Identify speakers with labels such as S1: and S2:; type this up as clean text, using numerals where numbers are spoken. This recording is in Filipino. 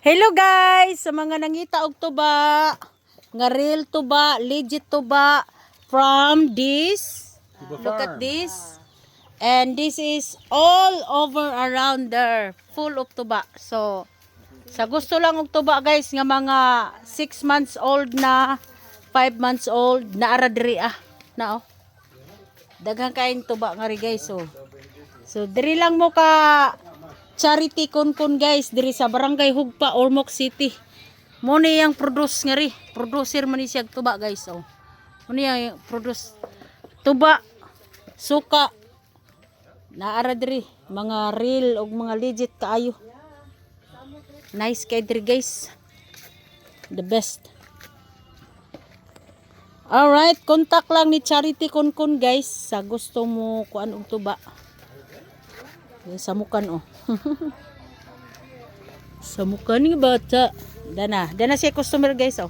S1: Hello guys, sa mga nangita og tuba, nga real tuba, legit tuba from this. Look at this. And this is all over around there, full of tuba. So, sa gusto lang og tuba guys, nga mga 6 months old na, 5 months old, na ara diri na oh. Daghang kain tuba nga ri guys oh. So, diri lang mo ka Charity Kunkun guys, diri sa Barangay Hugpa, Ormoc City. Mo ni yang produce nga ri, producer man ni siya tuba guys oh. Mo ni yang produce tuba, suka, naara diri mga real og mga legit kaayo. Nice kay diri guys. The best. Alright, contact lang ni Charity Kunkun guys sa gusto mo kuan og tuba. Samukan oh. Samukan ni bata. Dana siya customer guys oh.